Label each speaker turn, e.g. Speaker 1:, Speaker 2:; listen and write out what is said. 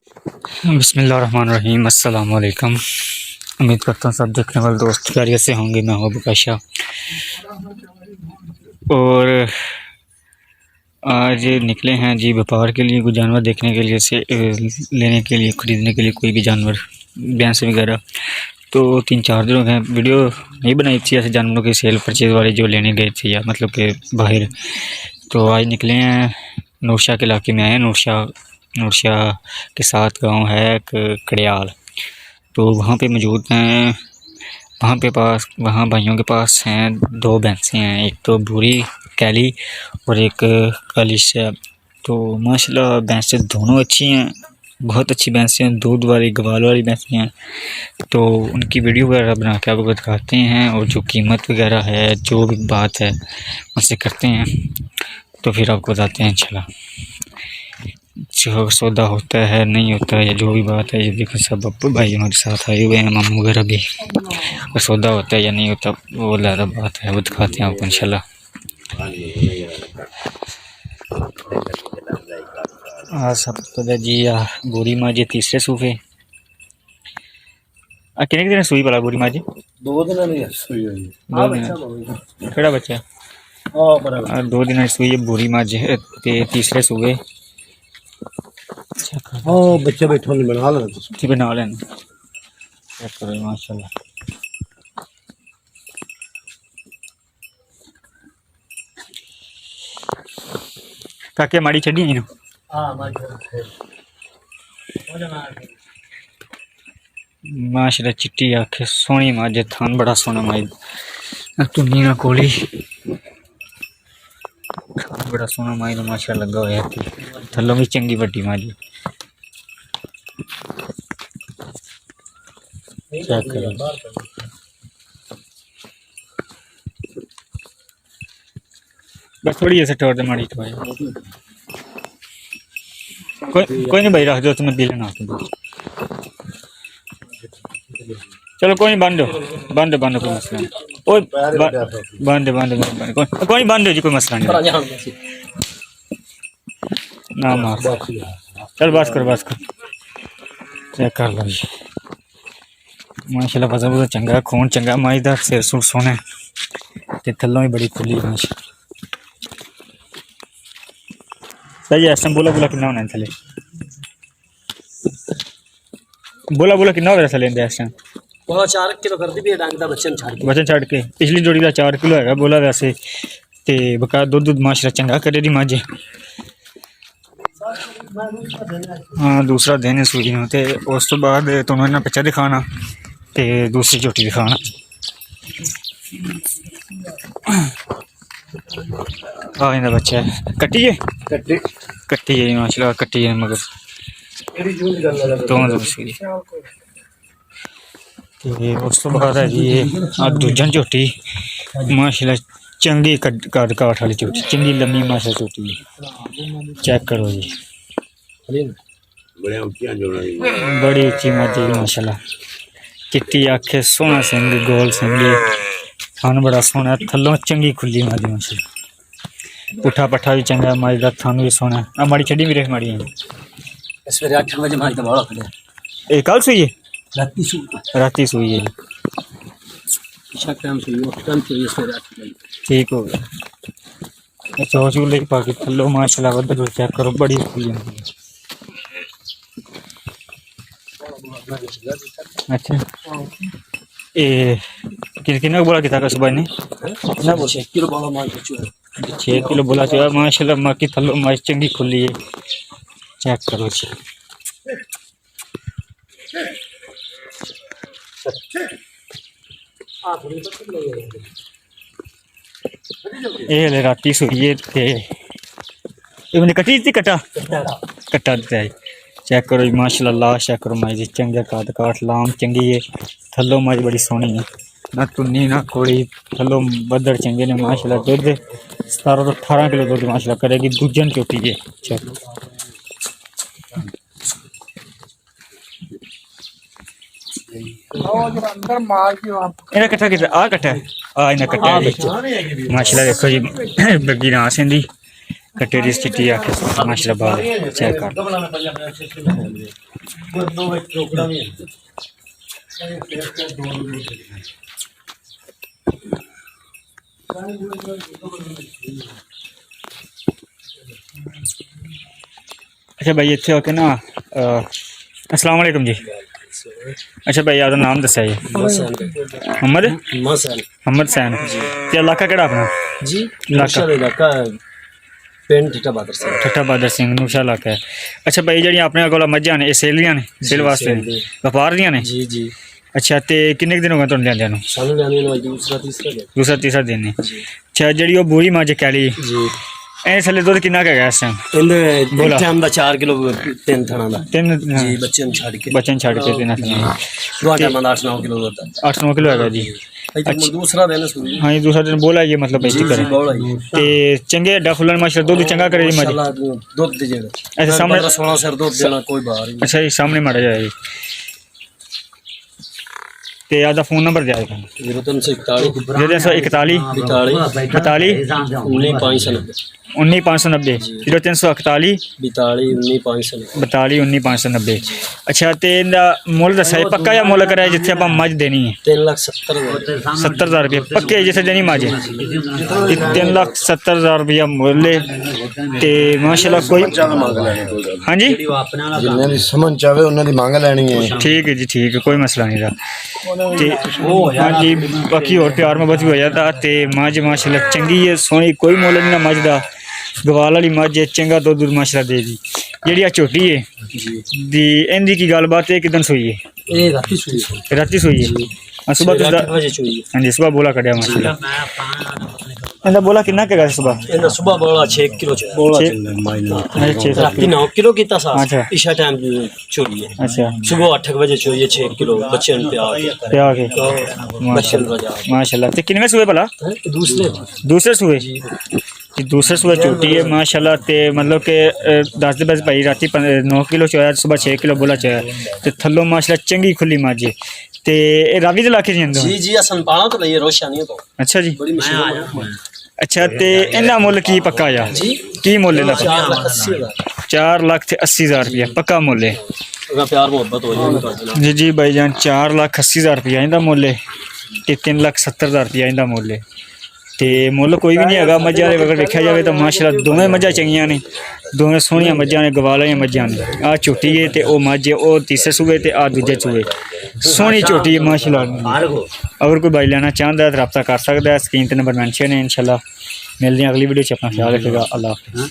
Speaker 1: बिस्मिल्लाहिर्रहमानिर्रहीम। अस्सलाम वालेकुम। उम्मीद करता हूँ सब देखने वाले दोस्त खैरियत से होंगे। मैं हूँ बुकाशा और आज निकले हैं जी व्यापार के लिए, कुछ जानवर देखने के लिए से लेने के लिए, ख़रीदने के लिए कोई भी जानवर, भैंस वगैरह। तो 3-4 दिन हो गए वीडियो नहीं बनाई थी ऐसे जानवरों की सेल परचेज़ वाले जो लेने गए थे, या मतलब कि बाहर। तो आज निकले हैं, नौशा के इलाके में आए हैं। नौशा के साथ गांव है एक कड़ियाल, तो वहाँ पे मौजूद हैं। वहाँ भाइयों के पास हैं 2 भैंसें हैं, एक तो भूरी कैली और एक काली से। तो माशाल्लाह भैंसें दोनों अच्छी हैं, बहुत अच्छी भैंसें हैं, दूध वाली गवाल वाली भैंसें हैं। तो उनकी वीडियो वगैरह बना के आपको दिखाते हैं, और जो कीमत वगैरह है, जो भी बात है उनसे करते हैं। तो फिर आपको बताते हैं इंशाल्लाह जो सौदा होता है नहीं होता है, या जो भी बात है। ये देखो सब अब्बू भाई हमारे साथ आए हुए हैं, मामू वगैरह भी। और सौदा होता है या नहीं होता वो ज़्यादा बात है, वो दिखाते हैं आपको इंशाल्लाह। सब तो जी बुरी माँ जी तीसरे सूफे कितने दिन सूई वाला बुरी माँ जी?
Speaker 2: 2 दिन नहीं सुई हुई।
Speaker 1: हां बच्चा केड़ा बच्चा? 2 दिन सूई है बुरी माँ जी ते तीसरे सूबे।
Speaker 2: बच्चे बैठो नहीं बना लेना
Speaker 1: तुम बना लेना। चेक करो माशाल्लाह। काके माड़ी छड़ी इन।
Speaker 2: हां
Speaker 1: माशाल्लाह चिट्टी आखे सोहनी माज, थान बड़ा सोहना माज, तुन्नी ना कोली बड़ा सोहना माज माशाल्लाह लगा होया। थल्लों भी चंगी बड्डी माज। चेक करो बस थोड़ी ऐसे टोर दे माड़ी तो है। कोई नहीं भाई, रख दो तुम्हें दिल ना। चलो कोई नहीं, बंद बंद बंद, कोई मसला नहीं। ओए बंद बंद बंद, कोई बंद हो जी, कोई मसला नहीं ना मार। चल बस कर चेक कर लो जी। माशाल्लाह वजन बहुत चंगा, खून चंगा माईदार, सिर सूट सोने ते थल्लों भी बड़ी खुली माशा। सही है। ऐसा बोला कितना होना है थले? बोला कितना हो गया थले इस टाइम?
Speaker 2: 4 किलो कर दी भी डांग दा बच्चन
Speaker 1: छाड़ के पिछली जोड़ी का 4 किलो है बोला वैसे। ते बका दूध माशरा चंगा करे दी मज। हाँ दूसरा दिन सूई न, ते उस तो बाद तुम्हें ना बच्चा दिखाना ते दूसरी झोटी दिखाना। हाँ इनका बच्चा है, कट्टी है माशाल्लाह, कट्टी है मगर दोनों सूई। उस तो बाद है जी दूजन झोटी माशाल्लाह चंगी काट वाली झोटी, चंगी लम्बी माशाल्लाह झोटी। चेक करो जी, बड़ी उच्ची मज माशाल्लाह। चिट्टी आखे, सोहना सिंह, गोल सिंह, थान बड़ा सोहना, थल्लों चंगी खुली मज माशाल्लाह। पुठा पट्ठा भी चंगा मज का, थान भी सोहना। माड़ी छड़ी भी रख माड़ी
Speaker 2: सवेरे 8 बजे मार दबाड़ा खड़े।
Speaker 1: कल सुई है? राती सुई है।
Speaker 2: टाइम सुई सवेरे 8 बजे
Speaker 1: ठीक हो गया। चौचू ले पाके थल्लो माशाल्लाह बदल चेक करो, बड़ी खुली। अच्छा ए कितना बोला कि था सुबह ने?
Speaker 2: ना वो 6 किलो बोला मार बच्चो
Speaker 1: 6 किलो बोला तो माशाल्लाह माँ की थल्लो माँ चंगी खुली है। चेक करो जी, ये राती सुई है ते मैंने कटी थी कटा दिता है। चेक करो जी माशाल्लाह, लाश चेक करो माई जी, चंगा काट काट लाम चंगी है, थल्लों माई बड़ी सोहनी है, ना तुन्नी ना कोड़ी, थल्लों बदर चंगे ने माशाल्लाह। दुध 17 तो 18 किलो दुध माशाल्लाह करेगी, दूजन चोटी है। चेक इन्हें कट्ठा कितना आ कट्ठा है, आ इन्हें कट्ठा है माशाल्लाह। देखो जी बग्गी नास इंदी कट्टे दी चिट्टी आखे माशाल्लाह बाल चेक कर अच्छा भाई इतने होके ना अस्सलाम वालेकुम जी। अच्छा भाई आपका नाम दसा जी। मोहम्मद मोहम्मद सैन ते इलाका केड़ा अपना
Speaker 2: जी
Speaker 1: इलाका
Speaker 2: इलाका पिंड ठट्टा बहादुर सिंह
Speaker 1: ठट्टा बहादुर सिंह नूशा इलाका है। अच्छा भाई जी अपने को मझां ने सेल दियां ने सेल वास्ते व्यापार दियां ने
Speaker 2: जी जी
Speaker 1: अच्छा ते किन्ने दिन हो गए तुहानू लैंदे नू
Speaker 2: सानू जाने वाला दूसरा तीसरा
Speaker 1: दिन ने अच्छा जी बूरी मझ कैली
Speaker 2: जी
Speaker 1: ए थले दुध कितना का है इस टाइम
Speaker 2: ਇਹਦੇ ਟਾਈਮ ਦਾ 4 ਕਿਲੋ ਤਿੰਨ ਥਣਾ ਦਾ
Speaker 1: तीन
Speaker 2: ਜੀ ਬੱਚੇ ਨੂੰ ਛੱਡ ਕੇ
Speaker 1: बच्चन छड़ के तीन
Speaker 2: ਤੁਹਾਡਾ ਮਨ 8-9 ਕਿਲੋ ਦਾ
Speaker 1: 8-9 किलो है जी।
Speaker 2: अच्छा दूसरा दिन सुनी
Speaker 1: हाँ जी दूसरा दिन बोला ये मतलब बेचती करे
Speaker 2: ਬੋਲਾ ਜੀ
Speaker 1: ते चंगे अड्डा खुलन माशाल्लाह दूध चंगा करे जी मझ
Speaker 2: ਮਾਸ਼ਾਅੱਲਾ ਦੁੱਧ ਦੇ ਜਿਹੜਾ
Speaker 1: ऐसे सामने
Speaker 2: 16 ਸਿਰ ਦੁੱਧ ਦੇਣਾ ਕੋਈ ਬਾਹਰ ਨਹੀਂ
Speaker 1: अच्छा जी सामने माड़ा जाए जी ते आदा फोन नंबर दिया जी
Speaker 2: 0341
Speaker 1: 0341 42 19590 0341
Speaker 2: 42 19590
Speaker 1: 42 19590 अच्छा ते इनदा मुੱਲ दसा पक्का या मुੱਲ कराया जिथे आप मझ देनी है
Speaker 2: 3,70,000
Speaker 1: 70,000 रुपये पक्के जिथे देनी मझ 3,70,000 रुपया मुੱਲ ते माशाल्लाह कोई हाँ जी
Speaker 3: जिन्हें दी समझ चाहे उन्हें दी मांग लैनी है
Speaker 1: ठीक है जी ठीक है कोई मसला नहीं रहा ते हाँ जी बाकी और प्यार में भी हो जाता ते मझ माशाल्लाह चंगी है सोहनी कोई मुੱਲ नहीं ना मझ दा गवाल वाली मझ है चंगा दुध माशाल्लाह दे दी जेड़ी आ झोटी है दी इनदी की गलबात है किदन सोई है
Speaker 2: ਇਹ ਰਾਤੀ ਸੂਈ
Speaker 1: राती सोई है सुबह तो
Speaker 2: 8 ਵਜੇ ਸੂਈ
Speaker 1: हाँ जी सुबह बोला कटिया माशाल्लाह इनका बोला कितना कहेगा सुबह
Speaker 2: ਇਹਦਾ ਸਵੇਰ ਬੋਲਾ 6 ਕਿਲੋ ਚ ਬੋਲਾ
Speaker 1: अच्छा 6
Speaker 2: ਰਾਤੀ 9 ਕਿਲੋ ਕੀਤਾ ਸਾਸ
Speaker 1: अच्छा।
Speaker 2: ਇਸ਼ਾ ਟਾਈਮ ਚੋਰੀ ਹੈ
Speaker 1: अच्छा
Speaker 2: सुबह 8 ਵਜੇ ਚੋਰੀ ਹੈ 6 ਕਿਲੋ ਬੱਚਿਆਂ ਨੂੰ ਪਿਆ
Speaker 1: क्या के
Speaker 2: ਬੱਚਿਆਂ ਨੂੰ ਰਜਾ
Speaker 1: माशाल्लाह ते किनवे सुबह भला
Speaker 2: ਦੂਸਰੇ
Speaker 1: दूसरे सुबह जी दूसरे सुबह झोटी है माशाल्लाह ते मतलब के 10 दे बस भाई राती 9 किलो चोया सुबह 6 किलो बोला चोया ते थल्लो माशाल्लाह चंगी खुली माजे ते रावी दे लाके जी
Speaker 2: जी जी असन पाना तो लइए रोशानी तो
Speaker 1: अच्छा जी
Speaker 2: बड़ी मशहूर
Speaker 1: अच्छा ते इना मुੱਲ की पक्का या
Speaker 2: जी
Speaker 1: की मुੱਲ इहदा
Speaker 2: 4,80,000
Speaker 1: 4,80,000 रुपया पक्का मुੱਲ है
Speaker 2: अगर प्यार मोहब्बत हो जाए तो
Speaker 1: जी जी भाईजान 4,80,000 रुपया इहदा मुੱਲ है ते 3,70,000 रुपया इहदा मुੱਲ है ਤੇ ਮੁੱਲ ਕੋਈ ਵੀ ਨਹੀਂ ਹੈਗਾ ਮੱਝਾਂ ਦੇ ਅਗਰ ਵੇਖਿਆ ਜਾਵੇ ਤਾਂ ਮਾਸ਼ਾਅੱਲਾ ਦੋਵੇਂ ਮੱਝਾਂ ਚੰਗੀਆਂ ਨੇ ਦੋਵੇਂ ਸੋਹਣੀਆਂ ਮੱਝਾਂ ਨੇ ਗਵਾਲ ਵਾਲੀਆਂ ਮੱਝਾਂ ਨੇ ਆ ਝੋਟੀ ਹੈ ਤੇ ਉਹ ਮੱਝ ਉਹ ਤੀਸਰੇ ਸੂਏ ਤੇ ਆ ਦੂਜੇ ਸੂਏ ਸੋਹਣੀ ਝੋਟੀ ਹੈ ਮਾਸ਼ਾਅੱਲਾ ਅਗਰ ਕੋਈ ਭਾਈ ਲੈਣਾ ਚਾਹੁੰਦਾ ਹੈ ਤਾਂ ਰਾਬਤਾ ਕਰ ਸਕਦਾ ਹੈ ਸਕਰੀਨ ਤੇ ਨੰਬਰ ਮੈਂਸ਼ਨ ਹੈ इंशाल्लाह मिलते हैं अगली वीडियो च अपना ख्याल रखेगा अल्लाह हाफ़िज़।